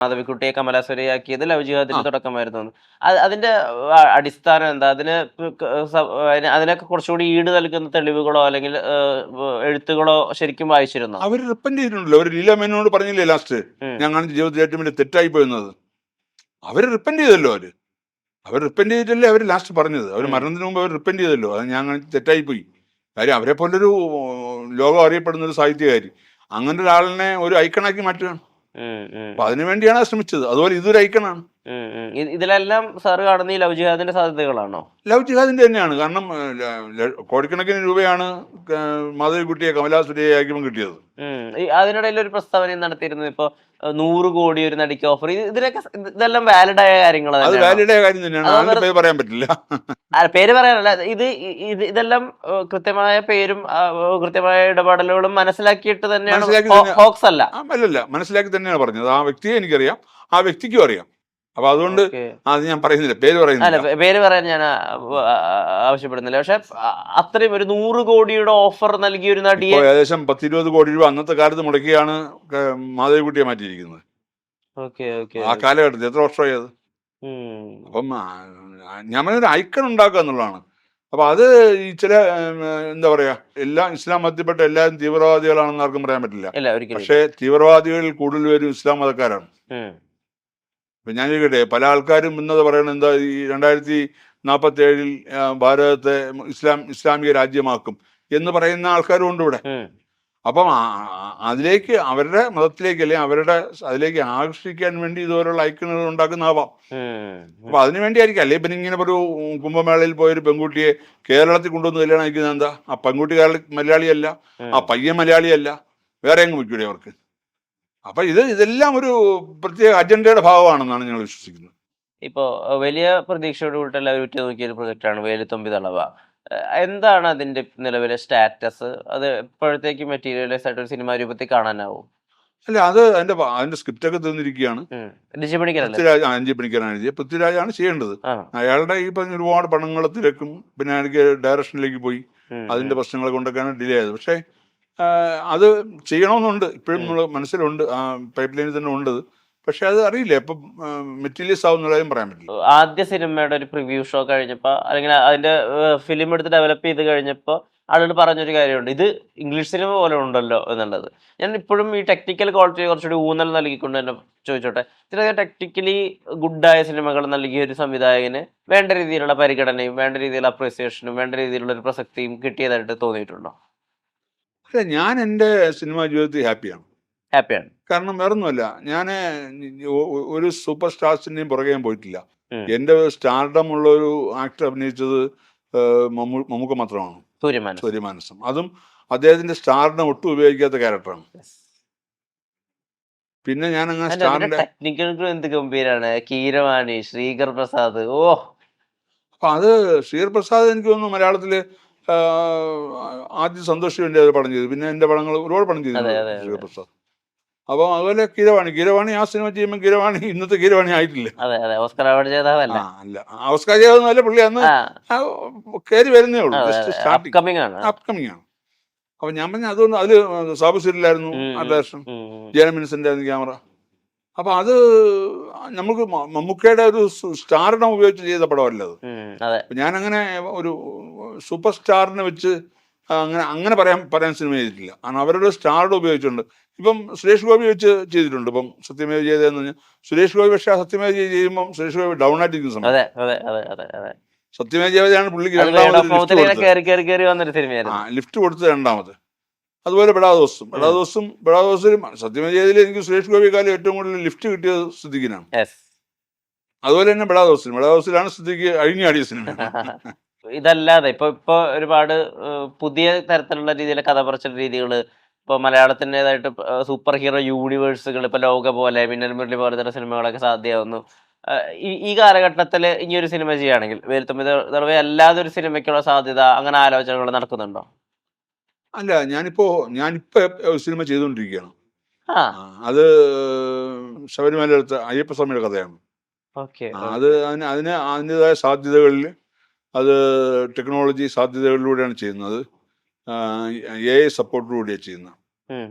മാധവിക്കുട്ടിയെ കമലാസുരയാക്കിയത് love ജിഹാദിന്റെ തുടക്കമായിരുന്നു. അതിന്റെ അടിസ്ഥാനം എന്താ? അതിനൊക്കെ കുറച്ചുകൂടി ഈട് നൽകുന്ന തെളിവുകളോ അല്ലെങ്കിൽ എഴുത്തുകളോ ശരിക്കും വായിച്ചിരുന്നോ? അവർ റിപ്പന്റ് ചെയ്തിട്ടുണ്ടല്ലോ. അവർ ലീല മേനോനോട് പറഞ്ഞില്ലേ ലാസ്റ്റ്, ഞങ്ങൾ ജീവിതത്തിൽ ഏറ്റവും വലിയ തെറ്റായി പോയെന്നത്. അവർ റിപ്പന്റ് ചെയ്തല്ലോ. അവർ റിപ്പന്റ് ചെയ്തിട്ടല്ലേ അവർ ലാസ്റ്റ് പറഞ്ഞത്. അവർ മരണത്തിന് മുമ്പ് അവർ റിപ്പന്റ് ചെയ്തല്ലോ. അത് ഞങ്ങൾ തെറ്റായി പോയി. കാര്യം അവരെ പോലൊരു ലോകം അറിയപ്പെടുന്ന ഒരു സാഹിത്യകാരി അങ്ങനെ ഒരാളിനെ ഒരു ഐക്കണാക്കി മാറ്റുകയാണ്. അപ്പൊ അതിനുവേണ്ടിയാണ് ശ്രമിച്ചത്. അതുപോലെ ഇതൊരു ഐക്കണാണ്. ഇതിലെല്ലാം സാറ് കാണുന്ന ഈ ലവ് ജിഹാദിന്റെ സാധ്യതകളാണോ? ലവ് ജിഹാദിന്റെ തന്നെയാണ്. കാരണം കോടിക്കണക്കിന് രൂപയാണ് മാധവിക്കുട്ടിയെ കമലാസുരയാക്കിയപ്പോൾ കിട്ടിയത്. അതിനിടയിൽ ഒരു പ്രസ്താവന നടത്തിയിരുന്നത് ഇപ്പൊ 100 കോടി ഒരു നടിക്ക് ഓഫർ. ഇതെല്ലാം വാലിഡ് ആയ കാര്യങ്ങളാണ്. അത് വാലിഡ് ആയ കാര്യം തന്നെയാണ്. പേര് പറയാൻ പറ്റില്ല. പേര് പറയാനല്ല. ഇതെല്ലാം കൃത്യമായ പേരും കൃത്യമായ ഇടപെടലുകളും മനസ്സിലാക്കിയിട്ട് തന്നെയാണ്. ഹോക്സ് അല്ല. അല്ലല്ല, മനസ്സിലാക്കി തന്നെയാണ് പറഞ്ഞത്. ആ വ്യക്തിയെ എനിക്കറിയാം, ആ വ്യക്തിക്കും അറിയാം. അപ്പൊ അതുകൊണ്ട് അത് ഞാൻ പറയുന്നില്ല, പേര് പറയുന്നില്ല. പേര് പറയാൻ ഞാൻ ആവശ്യപ്പെടുന്നില്ല. പക്ഷെ അത്രയും ഒരു 100 കോടിയുടെ ഓഫർ നൽകിയ ഒരു നടിയെ ഏകദേശം 10-20 കോടി രൂപ അന്നത്തെ കാലത്ത് മുടക്കിയാണ് മാധവിക്കുട്ടിയെ മാറ്റിയിരിക്കുന്നത്. ആ കാലഘട്ടത്തിൽ എത്ര വർഷമായി അത്. അപ്പം ഞാൻ ഒരു ഐക്കൺ ഉണ്ടാക്കുക എന്നുള്ളതാണ്. അപ്പൊ അത് ഈ ചില എന്താ പറയാ, ഇസ്ലാം മതത്തിൽപ്പെട്ട എല്ലാവരും തീവ്രവാദികളാണെന്ന് ആർക്കും പറയാൻ പറ്റില്ല. പക്ഷെ തീവ്രവാദികളിൽ കൂടുതൽ പേരും ഇസ്ലാം മതക്കാരാണ്. ഇപ്പൊ ഞാൻ ചോദിക്കട്ടെ, പല ആൾക്കാരും ഇന്നത് പറയണത് എന്താ, ഈ 2047 ഭാരതത്തെ ഇസ്ലാമിക രാജ്യമാക്കും എന്ന് പറയുന്ന ആൾക്കാരും ഉണ്ട് ഇവിടെ. അപ്പം അതിലേക്ക്, അവരുടെ മതത്തിലേക്ക് അല്ലെങ്കിൽ അവരുടെ അതിലേക്ക് ആകർഷിക്കാൻ വേണ്ടി ഇതുപോലുള്ള ഐക്കണുകൾ ഉണ്ടാക്കുന്നതാവാം. അപ്പൊ അതിനു വേണ്ടിയായിരിക്കും. അല്ലെ പിന്നെ ഇങ്ങനെ ഒരു കുംഭമേളയിൽ പോയൊരു പെൺകുട്ടിയെ കേരളത്തിൽ കൊണ്ടുവന്ന് കല്യാണം അയക്കുന്നത് എന്താ? ആ പെൺകുട്ടി മലയാളിയല്ല, ആ പയ്യൻ മലയാളിയല്ല, വേറെ എങ്ങും വയ്ക്കൂടെ അവർക്ക്? അപ്പൊ ഇതെല്ലാം ഒരു പ്രത്യേക അജണ്ടയുടെ ഭാഗമാണെന്നാണ് ഞങ്ങൾ വിശ്വസിക്കുന്നത്. ഇപ്പോ വലിയ പ്രതീക്ഷയോട് കൂടി എല്ലാവരും ഉറ്റുനോക്കിയ ഒരു പ്രൊജക്റ്റാണ് വേലുത്തുമ്പി തളവ. എന്താണ് അതിന്റെ നിലവിലെ സ്റ്റാറ്റസ്? അത് എപ്പോഴത്തേക്ക് മെറ്റീരിയലൈസ് ആയിട്ട് ഒരു സിനിമാ രൂപത്തിൽ കാണാനാവും? അല്ല, അത് അതിന്റെ സ്ക്രിപ്റ്റ് ഒക്കെ തീർന്നിരിക്കുകയാണ്. അഞ്ചി പണിക്കരാണ് എഴുതിയത്. പൃഥ്വിരാജാണ് ചെയ്യേണ്ടത്. അയാളുടെ ഈ പറഞ്ഞ ഒരുപാട് പടങ്ങൾ തിരക്കും, പിന്നെ എനിക്ക് ഡയറക്ഷനിലേക്ക് പോയി, അതിന്റെ പ്രശ്നങ്ങൾ കൊണ്ടൊക്കെയാണ് ഡിലേ ആയത്. പക്ഷേ അത് ചെയ്യണമെന്നുണ്ട്, ഇപ്പോഴും നമ്മൾ മനസ്സിലുണ്ട്, ആ പൈപ്പ് ലൈനിൽ തന്നെ ഉണ്ട്. പക്ഷെ അത് അറിയില്ല എപ്പം മെറ്റീരിയൽസ് ആവുന്നതായും പറയാൻ പറ്റില്ല. ആദ്യ സിനിമയുടെ ഒരു പ്രിവ്യൂ ഷോ കഴിഞ്ഞപ്പോൾ, അല്ലെങ്കിൽ അതിന്റെ ഫിലിം എടുത്ത് ഡെവലപ്പ് ചെയ്ത് കഴിഞ്ഞപ്പോൾ ആളുകൾ പറഞ്ഞൊരു കാര്യമുണ്ട്, ഇത് ഇംഗ്ലീഷ് സിനിമ പോലെ ഉണ്ടല്ലോ എന്നുള്ളത്. ഞാൻ ഇപ്പോഴും ഈ ടെക്നിക്കൽ ക്വാളിറ്റി കുറച്ചുകൂടി ഊന്നൽ നൽകിക്കൊണ്ട് തന്നെ ചോദിച്ചോട്ടെ, ഇത്രയും ടെക്നിക്കലി ഗുഡായ സിനിമകൾ നൽകിയ ഒരു സംവിധായകന് വേണ്ട രീതിയിലുള്ള പരിഗണനയും വേണ്ട രീതിയിലുള്ള അപ്രീസിയേഷനും വേണ്ട രീതിയിലുള്ള ഒരു പ്രസക്തിയും കിട്ടിയതായിട്ട് തോന്നിയിട്ടുണ്ടോ? അല്ല, ഞാൻ എൻ്റെ സിനിമാ ജീവിതത്തിൽ ഹാപ്പിയാണ്. കാരണം വേറൊന്നുമല്ല, ഞാൻ ഒരു സൂപ്പർ സ്റ്റാർസിന്റെയും പുറകെ ഞാൻ പോയിട്ടില്ല. എൻ്റെ സ്റ്റാർഡം ഉള്ള ഒരു ആക്ടർ അഭിനയിച്ചത് മമ്മൂക്ക മാത്രമാണ്, സൂര്യമാനസം. അതും അദ്ദേഹത്തിന്റെ സ്റ്റാറിനെ ഒട്ടും ഉപയോഗിക്കാത്ത ക്യാരക്ടറാണ്. പിന്നെ ഞാൻ അങ്ങനെ സ്റ്റാറിന്റെ കീരവാണി, ശ്രീകർ പ്രസാദ്. അപ്പൊ അത് ശ്രീകർ പ്രസാദ് എനിക്ക് തോന്നുന്നു മലയാളത്തില് ആദ്യം സന്തോഷ് വേണ്ടി അത് പടം ചെയ്തു. പിന്നെ എന്റെ പടങ്ങൾ ഒരുപാട് പടം ചെയ്തു ശ്രീകർ പ്രസാദ്. അപ്പൊ അതുപോലെ കീരവാണി ആ സിനിമ ചെയ്യുമ്പോൾ കീരവാണി ഇന്നത്തെ കീരവാണി ആയിട്ടില്ല. ഓസ്കാർ ജേതാവല്ല. ഓസ്കാർ ജേതാവെന്നല്ല, പുള്ളി അന്ന് കയറി വരുന്നേ ഉള്ളൂ, അപ്കമിങ് ആണ്. അപ്പൊ ഞാൻ പറഞ്ഞ അതുകൊണ്ട് അതില് സാബു സീരിയലായിരുന്നു ആ ഡയറക്ഷൻ, ജയമിൻസിന്റെ ആയിരുന്നു ക്യാമറ. അപ്പൊ അത് നമുക്ക് മമ്മൂക്കയുടെ ഒരു സ്റ്റാറിനെ ഉപയോഗിച്ച് ചെയ്ത പടമല്ല അത്. ഞാൻ അങ്ങനെ ഒരു സൂപ്പർ സ്റ്റാറിനെ വെച്ച് അങ്ങനെ പറയാൻ സിനിമ ചെയ്തിട്ടില്ല. കാരണം അവരുടെ സ്റ്റാറുടെ ഉപയോഗിച്ചിട്ടുണ്ട്. ഇപ്പം സുരേഷ് ഗോപി വെച്ച് ചെയ്തിട്ടുണ്ട്. ഇപ്പം സത്യമേവ ജയതയെന്ന് പറഞ്ഞാൽ സുരേഷ് ഗോപി, പക്ഷെ സത്യമേവ ചെയ്യുമ്പോൾ സുരേഷ് ഗോപി ഡൗൺ ആയിട്ടിരിക്കുന്ന സമയം സത്യമേവ ജയതയാണ് പുള്ളിക്ക് ലിഫ്റ്റ് കൊടുത്തത് രണ്ടാമത്. അതുപോലെ ബെടാദോസിലും സത്യമേവ ജയതയിൽ എനിക്ക് സുരേഷ് ഗോപിയെക്കാളും ഏറ്റവും കൂടുതൽ ലിഫ്റ്റ് കിട്ടിയത് സിദ്ദിഖിനാണ്. അതുപോലെ തന്നെ ബെടാദോസിലാണ് സിദ്ദിഖ് അഴിഞ്ഞാടിയ സിനിമ. ഇതല്ലാതെ ഇപ്പൊ ഒരുപാട് പുതിയ തരത്തിലുള്ള രീതിയിലെ കഥ പറച്ചിൽ രീതികൾ, ഇപ്പൊ മലയാളത്തിൻ്റെതായിട്ട് സൂപ്പർ ഹീറോ യൂണിവേഴ്സുകൾ, ഇപ്പൊ ലോക പോലെ, മിന്നൽ മുരളി പോലത്തെ സിനിമകളൊക്കെ സാധ്യമാവുന്നു. ഈ കാലഘട്ടത്തിൽ ഇനി ഒരു സിനിമ ചെയ്യുകയാണെങ്കിൽ വേലുത്തുമ്പി തളവ അല്ലാതെ ഒരു സിനിമയ്ക്കുള്ള സാധ്യത, അങ്ങനെ ആലോചനകൾ നടക്കുന്നുണ്ടോ? അല്ല, ഞാനിപ്പോ സിനിമ ചെയ്തുകൊണ്ടിരിക്കുകയാണ്. അത് ശബരിമല അയ്യപ്പസ്വാമിയുടെ കഥയാണ്. അത് അതിൻ്റെതായ സാധ്യതകളിൽ, അത് ടെക്നോളജി സാധ്യതകളിലൂടെയാണ് ചെയ്യുന്നത്. AI സപ്പോർട്ടിലൂടെയാണ് ചെയ്യുന്നത്.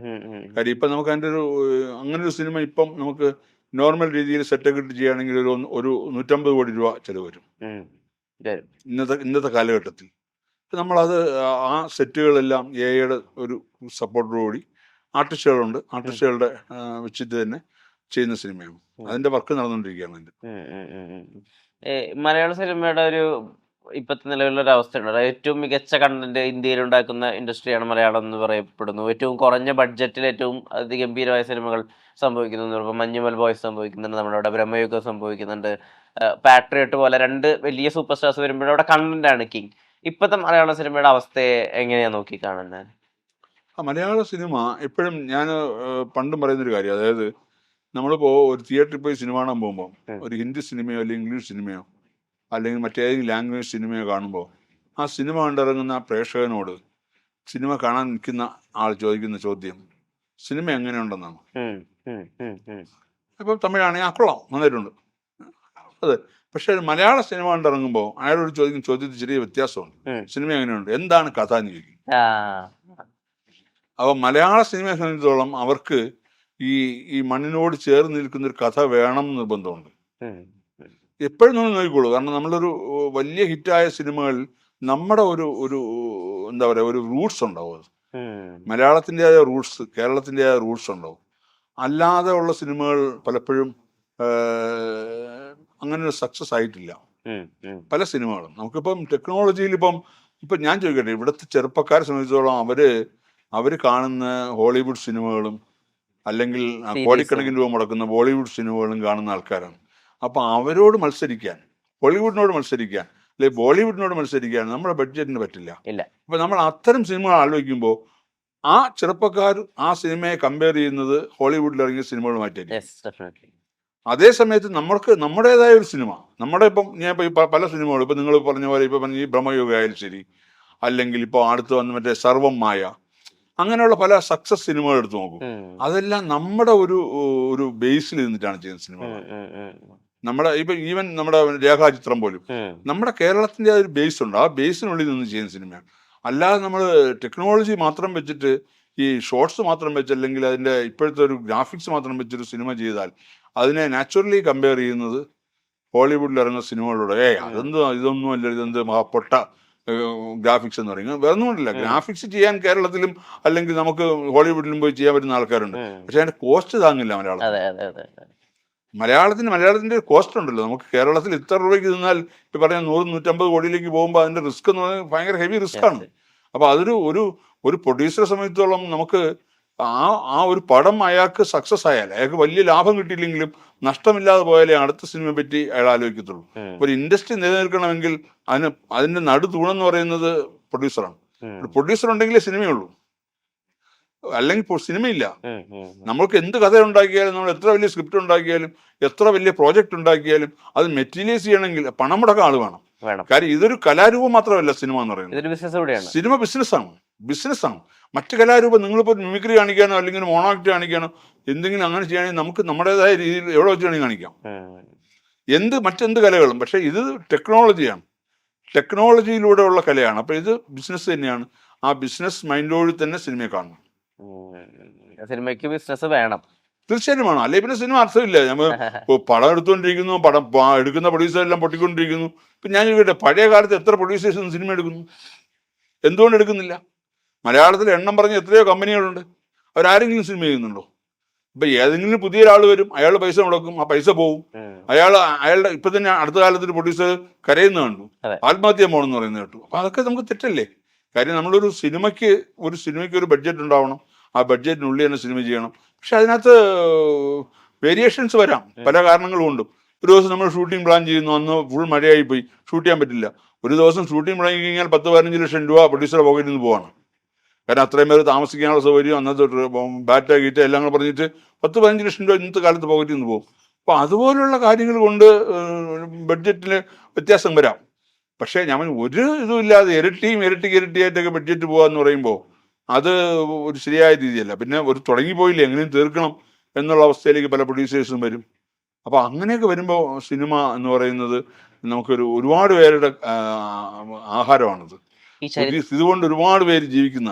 കാര്യം ഇപ്പം നമുക്ക് അതിൻ്റെ അങ്ങനെ ഒരു സിനിമ ഇപ്പം നമുക്ക് നോർമൽ രീതിയിൽ സെറ്റൊക്കെ ഇട്ട് ചെയ്യുകയാണെങ്കിൽ ഒരു 150 കോടി രൂപ ചെലവ് വരും ഇന്നത്തെ കാലഘട്ടത്തിൽ. നമ്മളത് ആ സെറ്റുകളെല്ലാം എയുടെ ഒരു സപ്പോർട്ടോടുകൂടി ആർട്ടിസ്റ്റുകളുടെ വെച്ചിട്ട് തന്നെ ചെയ്യുന്ന സിനിമയാണ്. അതിന്റെ വർക്ക് നടന്നുകൊണ്ടിരിക്കുകയാണ് അതിന്റെ. മലയാള സിനിമയുടെ ഒരു ഇപ്പത്തെ നിലവിലുള്ള ഒരു അവസ്ഥയുണ്ട്. ഏറ്റവും മികച്ച കണ്ടന്റ് ഇന്ത്യയിൽ ഉണ്ടാക്കുന്ന ഇൻഡസ്ട്രിയാണ് മലയാളം എന്ന് പറയപ്പെടുന്നു. ഏറ്റവും കുറഞ്ഞ ബഡ്ജറ്റിൽ ഏറ്റവും അതിഗംഭീരമായ സിനിമകൾ സംഭവിക്കുന്നു. ഇപ്പം മഞ്ഞുമൽ ബോയ്സ് സംഭവിക്കുന്നുണ്ട്, നമ്മുടെ അവിടെ ബ്രഹ്മയുഗം സംഭവിക്കുന്നുണ്ട്, പാട്രിയറ്റ് പോലെ 2 വലിയ സൂപ്പർ സ്റ്റാർസ് വരുമ്പോഴും അവിടെ കണ്ടന്റ് ആണ് കിങ്. ഇപ്പത്തെ മലയാള സിനിമയുടെ അവസ്ഥയെ എങ്ങനെയാ നോക്കി കാണുന്നത്? മലയാള സിനിമ എപ്പോഴും ഞാൻ പണ്ടും പറയുന്നൊരു കാര്യം, അതായത് നമ്മളിപ്പോൾ ഒരു തിയേറ്ററിൽ പോയി സിനിമ കാണാൻ പോകുമ്പോൾ ഒരു ഹിന്ദി സിനിമയോ അല്ലെങ്കിൽ ഇംഗ്ലീഷ് സിനിമയോ അല്ലെങ്കിൽ മറ്റേതെങ്കിലും ലാംഗ്വേജ് സിനിമയോ കാണുമ്പോൾ ആ സിനിമ കണ്ടിറങ്ങുന്ന പ്രേക്ഷകനോട് സിനിമ കാണാൻ നിൽക്കുന്ന ആൾ ചോദിക്കുന്ന ചോദ്യം സിനിമ എങ്ങനെയുണ്ടെന്നാണ്. ഇപ്പം തമിഴാണെങ്കിൽ കൊള്ളാം, നന്നായിട്ടുണ്ട്, അതെ. പക്ഷെ മലയാള സിനിമ കണ്ടിറങ്ങുമ്പോൾ അയാളോട് ചോദിക്കുന്ന ചോദ്യത്തിൽ ചെറിയ വ്യത്യാസമുണ്ട്. സിനിമ എങ്ങനെയുണ്ട്, എന്താണ് കഥ എന്ന് ചോദിക്കും. അപ്പോൾ മലയാള സിനിമയെ സംബന്ധിച്ചിടത്തോളം അവർക്ക് ഈ മണ്ണിനോട് ചേർന്ന് നിൽക്കുന്ന ഒരു കഥ വേണം എന്ന് നിർബന്ധമുണ്ട്. എപ്പോഴും നമ്മൾ നോക്കിക്കോളൂ, കാരണം നമ്മളൊരു വലിയ ഹിറ്റായ സിനിമകളിൽ നമ്മുടെ ഒരു എന്താ പറയുക, ഒരു റൂട്ട്സ് ഉണ്ടാവും. അത് മലയാളത്തിൻ്റെതായ റൂട്ട്സ്, കേരളത്തിൻ്റെതായ റൂട്ട്സ് ഉണ്ടാവും. അല്ലാതെ ഉള്ള സിനിമകൾ പലപ്പോഴും അങ്ങനെ ഒരു സക്സസ് ആയിട്ടില്ല പല സിനിമകളും. നമുക്കിപ്പം ടെക്നോളജിയിൽ ഇപ്പം ഞാൻ ചോദിക്കട്ടെ, ഇവിടുത്തെ ചെറുപ്പക്കാരെ സംബന്ധിച്ചിടത്തോളം അവര് കാണുന്ന ഹോളിവുഡ് സിനിമകളും അല്ലെങ്കിൽ കോടിക്കണക്കിന് രൂപ മുടക്കുന്ന ബോളിവുഡ് സിനിമകളും കാണുന്ന ആൾക്കാരാണ്. അപ്പം അവരോട് മത്സരിക്കാൻ, ഹോളിവുഡിനോട് മത്സരിക്കാൻ അല്ലെങ്കിൽ ബോളിവുഡിനോട് മത്സരിക്കാൻ നമ്മുടെ ബഡ്ജറ്റിന് പറ്റില്ല. അപ്പൊ നമ്മൾ അത്തരം സിനിമകൾ ആലോചിക്കുമ്പോൾ ആ ചെറുപ്പക്കാർ ആ സിനിമയെ കമ്പയർ ചെയ്യുന്നത് ഹോളിവുഡിൽ ഇറങ്ങിയ സിനിമകളുമായിട്ടായിരിക്കും. അതേ സമയത്ത് നമ്മുടേതായ ഒരു സിനിമ, ഇപ്പം ഞാൻ പല സിനിമകളും ഇപ്പം നിങ്ങൾ പറഞ്ഞ പോലെ ഇപ്പം ഈ ബ്രഹ്മയുഗ ആയാലും ശരി, അല്ലെങ്കിൽ ഇപ്പോൾ അടുത്ത് വന്ന് മറ്റേ സർവം മായ, അങ്ങനെയുള്ള പല സക്സസ് സിനിമകൾ എടുത്ത് നോക്കും. അതെല്ലാം നമ്മുടെ ഒരു ബേസിൽ നിന്നിട്ടാണ് ചെയ്യുന്ന സിനിമകൾ. നമ്മുടെ ഇപ്പൊ ഈവൻ നമ്മുടെ രേഖാചിത്രം പോലും നമ്മുടെ കേരളത്തിന്റെ ഒരു ബേസ് ഉണ്ട്. ആ ബേസിനുള്ളിൽ നിന്ന് ചെയ്യുന്ന സിനിമയാണ്. അല്ലാതെ നമ്മൾ ടെക്നോളജി മാത്രം വെച്ചിട്ട് ഈ ഷോർട്സ് മാത്രം വെച്ച് അല്ലെങ്കിൽ അതിന്റെ ഇപ്പോഴത്തെ ഒരു ഗ്രാഫിക്സ് മാത്രം വെച്ചൊരു സിനിമ ചെയ്താൽ അതിനെ നാച്ചുറലി കമ്പയർ ചെയ്യുന്നത് ഹോളിവുഡിൽ ഇറങ്ങുന്ന സിനിമകളോട് ഇതൊന്നും അല്ല, ഇതെന്ത് പൊട്ട ഗ്രാഫിക്സ് എന്ന് പറയുന്നത്. വേറൊന്നുമില്ല, ഗ്രാഫിക്സ് ചെയ്യാൻ കേരളത്തിലും അല്ലെങ്കിൽ നമുക്ക് ഹോളിവുഡിലും പോയി ചെയ്യാൻ പറ്റുന്ന ആൾക്കാരുണ്ട്. പക്ഷെ അതിന്റെ കോസ്റ്റ് താങ്ങില്ല മലയാളത്തിന്റെ കോസ്റ്റ് ഉണ്ടല്ലോ. നമുക്ക് കേരളത്തിൽ ഇത്ര രൂപയ്ക്ക് നിന്നാൽ ഇപ്പം പറയാൻ 100-150 കോടിയിലേക്ക് പോകുമ്പോൾ അതിന്റെ റിസ്ക് എന്ന് പറയുന്നത് ഭയങ്കര ഹെവി റിസ്ക് ആണ്. അപ്പൊ അതൊരു ഒരു പ്രൊഡ്യൂസറെ സംബന്ധിച്ചിടത്തോളം നമുക്ക് ആ ഒരു പടം അയാൾക്ക് സക്സസ് ആയാൽ, അയാൾക്ക് വലിയ ലാഭം കിട്ടിയില്ലെങ്കിലും നഷ്ടമില്ലാതെ പോയാലേ അടുത്ത സിനിമയെ പറ്റി അയാൾ ആലോചിക്കത്തുള്ളൂ. ഒരു ഇൻഡസ്ട്രി നിലനിൽക്കണമെങ്കിൽ അതിന്റെ നടുതൂണെന്ന് പറയുന്നത് പ്രൊഡ്യൂസറാണ്. ഒരു പ്രൊഡ്യൂസർ ഉണ്ടെങ്കിലേ സിനിമയുള്ളൂ, അല്ലെങ്കിൽ സിനിമയില്ല. നമ്മൾക്ക് എന്ത് കഥ ഉണ്ടാക്കിയാലും, നമ്മൾ എത്ര വലിയ സ്ക്രിപ്റ്റ് ഉണ്ടാക്കിയാലും, എത്ര വലിയ പ്രോജക്റ്റ് ഉണ്ടാക്കിയാലും അത് മെറ്റീരിയലൈസ് ചെയ്യണമെങ്കിൽ പണം മുടക്കാൻ ആൾ വേണം. കാര്യം ഇതൊരു കലാരൂപം മാത്രമല്ല സിനിമ എന്ന് പറയുന്നത്. സിനിമ ബിസിനസ്സാണ്. മറ്റു കലാരൂപം നിങ്ങളിപ്പോൾ മിമിക്രി കാണിക്കാനോ അല്ലെങ്കിൽ മോണോ ആക്ട് കാണിക്കാനോ എന്തെങ്കിലും അങ്ങനെ ചെയ്യുകയാണെങ്കിൽ നമുക്ക് നമ്മുടേതായ രീതിയിൽ എവിടെ വെച്ച് വേണമെങ്കിൽ കാണിക്കാം, മറ്റെന്ത് കലകളും. പക്ഷെ ഇത് ടെക്നോളജിയാണ്, ടെക്നോളജിയിലൂടെയുള്ള കലയാണ്. അപ്പൊ ഇത് ബിസിനസ് തന്നെയാണ്. ആ ബിസിനസ് മൈൻഡോട് തന്നെ സിനിമയെ കാണണം. സിനിമയ്ക്ക് ബിസിനസ് വേണം, തീർച്ചയായിട്ടും വേണം. അല്ലെങ്കിൽ പിന്നെ സിനിമ അർത്ഥമില്ല. നമ്മൾ പടം എടുത്തുകൊണ്ടിരിക്കുന്നു, പടം എടുക്കുന്ന പ്രൊഡ്യൂസറെല്ലാം പൊട്ടിക്കൊണ്ടിരിക്കുന്നു. ഇപ്പം ഞാൻ ചോദിക്കട്ടെ, പഴയ കാലത്ത് എത്ര പ്രൊഡ്യൂസേഴ്സ് സിനിമ എടുക്കുന്നു? എന്തുകൊണ്ട് എടുക്കുന്നില്ല? മലയാളത്തിൽ എണ്ണം പറഞ്ഞ എത്രയോ കമ്പനികളുണ്ട്. അവരാരെങ്കിലും സിനിമ ചെയ്യുന്നുണ്ടോ? ഇപ്പൊ ഏതെങ്കിലും പുതിയ ഒരാൾ വരും, അയാൾ പൈസ മുടക്കും, ആ പൈസ പോവും. അയാളുടെ ഇപ്പൊ തന്നെ അടുത്ത കാലത്ത് പ്രൊഡ്യൂസർ കരയുന്ന കണ്ടു, ആത്മഹത്യ പോകണമെന്ന് പറയുന്നത് കേട്ടു. അപ്പൊ അതൊക്കെ നമുക്ക് തെറ്റല്ലേ? കാര്യം നമ്മളൊരു സിനിമയ്ക്ക് ഒരു ബഡ്ജറ്റ് ഉണ്ടാവണം. ആ ബഡ്ജറ്റിനുള്ളിൽ തന്നെ സിനിമ ചെയ്യണം. പക്ഷെ അതിനകത്ത് വേരിയേഷൻസ് വരാം, പല കാരണങ്ങൾ കൊണ്ടും. ഒരു ദിവസം നമ്മൾ ഷൂട്ടിംഗ് പ്ലാൻ ചെയ്യുന്നു, അന്ന് ഫുൾ മഴയായി പോയി, ഷൂട്ട് ചെയ്യാൻ പറ്റില്ല. ഒരു ദിവസം ഷൂട്ടിംഗ് പ്ലാൻ കഴിഞ്ഞാൽ 10-15 ലക്ഷം രൂപ പ്രൊഡ്യൂസറുടെ പോക്കറ്റിൽ നിന്ന് പോവാണ്. കാരണം അത്രയും പേര് താമസിക്കാനുള്ള സൗകര്യം, അന്നത്തെ ബാറ്റ ഗീറ്റ എല്ലാം കൂടെ പറഞ്ഞിട്ട് 10-15 ലക്ഷം രൂപ ഇന്നത്തെ കാലത്ത് പോക്കറ്റിൽ നിന്ന് പോകും. അപ്പോൾ അതുപോലുള്ള കാര്യങ്ങൾ കൊണ്ട് ബഡ്ജറ്റിൽ വ്യത്യാസം വരാം. പക്ഷേ ഞാൻ ഒരു ഇതുമില്ലാതെ ഇരട്ടിയായിട്ടൊക്കെ ബഡ്ജറ്റ് പോകാന്ന് പറയുമ്പോൾ അത് ഒരു ശരിയായ രീതിയല്ല. പിന്നെ തുടങ്ങിപ്പോയില്ലേ, എങ്ങനെയും തീർക്കണം എന്നുള്ള അവസ്ഥയിലേക്ക് പല പ്രൊഡ്യൂസേഴ്സും വരും. അപ്പോൾ അങ്ങനെയൊക്കെ വരുമ്പോൾ സിനിമ എന്ന് പറയുന്നത് നമുക്കൊരു ഒരുപാട് പേരുടെ ആഹാരമാണിത്. ഇതുകൊണ്ട് ഒരുപാട് പേര് ജീവിക്കുന്ന